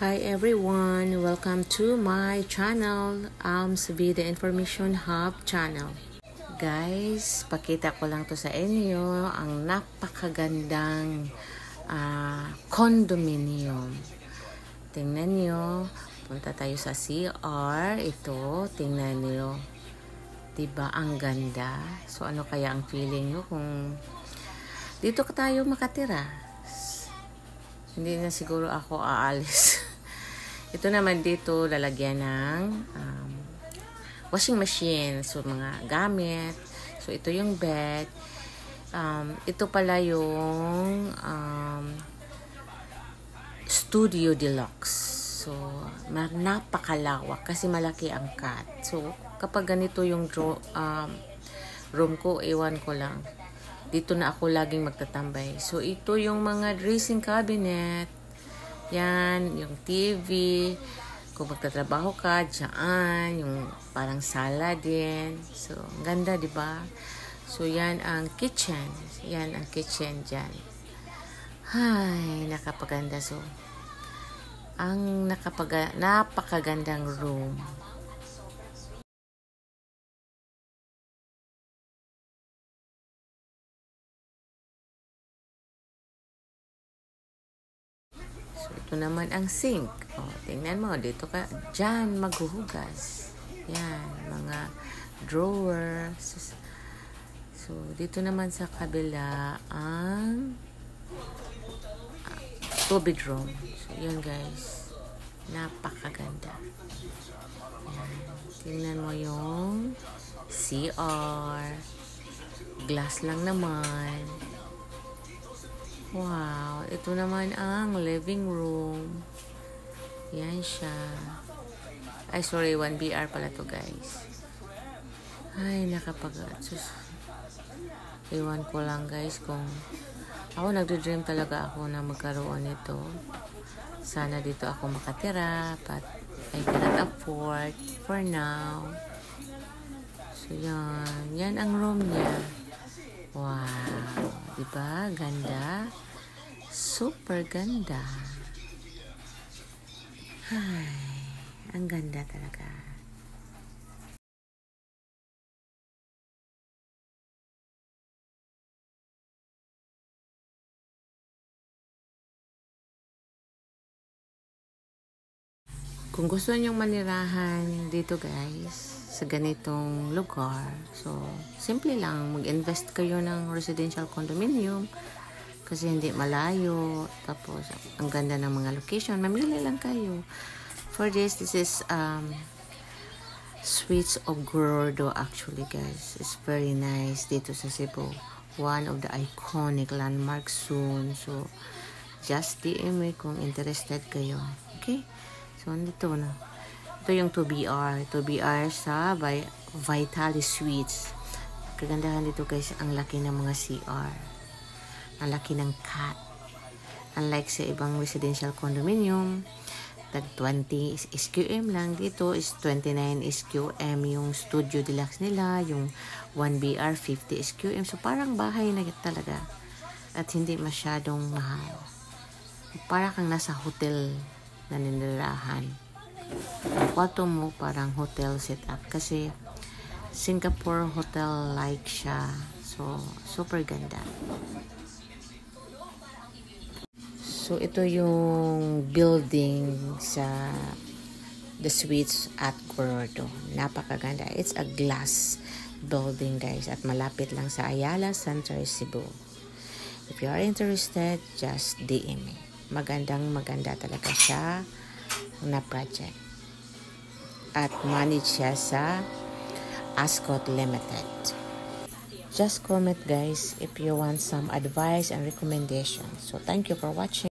Hi everyone, welcome to my channel, the Information Hub channel. Guys, pakita ko lang to sa inyo ang napakagandang condominium. Tingnan nyo, punta tayo sa CR. Ito, tingnan nyo. Diba ang ganda? So ano kaya ang feeling nyo kung dito tayo makatira? Hindi na siguro ako aalis. Ito naman dito, lalagyan ng washing machine. So, mga gamit. So, ito yung bed. Ito pala yung studio deluxe. So, napakalawak kasi malaki ang cut. So, kapag ganito yung room ko, ewan ko lang. Dito na ako laging magtatambay. So, ito yung mga dressing cabinet. Yan, yung TV. Kung magtatrabaho ka, dyan. Yung parang sala din. So, ang ganda, di ba? So, yan ang kitchen. Yan ang kitchen dyan. Ay, nakapaganda. So, ang napakagandang room. So, ito naman ang sink. O, tingnan mo, dito ka, dyan, maghuhugas. Yan, mga drawers. So, dito naman sa kabila, ang 2-bedroom. So, yun guys. Napakaganda. Yan. Tingnan mo yung CR. Glass lang naman. Wow, ito naman ang living room. Yan siya. Ay, sorry, 1BR pala to guys. Ay, ewan ko lang guys kung ako nagdo-dream talaga ako na magkaroon nito. Sana dito ako makatira, but I cannot afford for now. So, yan. Yan ang room niya. Wow, diba? Ganda. Super ganda. Ay, ang ganda talaga. Kung gusto nyong manirahan dito guys, sa ganitong lugar, so simple lang, mag-invest kayo ng residential condominium kasi hindi malayo, tapos ang ganda ng mga location, mamili lang kayo. For this is Suites of Gordo actually guys. It's very nice dito sa Cebu. One of the iconic landmarks soon. So, just DM me kung interested kayo. Okay? So, andito na. Ito yung 2BR. 2BR sa Vitali Suites. Kagandahan dito guys, ang laki ng mga CR. Ang laki ng cat. Unlike sa ibang residential condominium, tag 20 SQM lang. Dito is 29 SQM yung studio deluxe nila. Yung 1BR 50 SQM. So, parang bahay na talaga. At hindi masyadong mahal. Para kang nasa hotel na ninirahan. Ang kwarto mo parang hotel setup kasi Singapore hotel like siya. So, super ganda. So, ito yung building sa the Suites at Gordo. Napakaganda. It's a glass building guys at malapit lang sa Ayala Center, Cebu. If you are interested, just DM me. Maganda talaga siya na project. At manage siya sa Ascot Limited. Just comment guys if you want some advice and recommendations. So thank you for watching.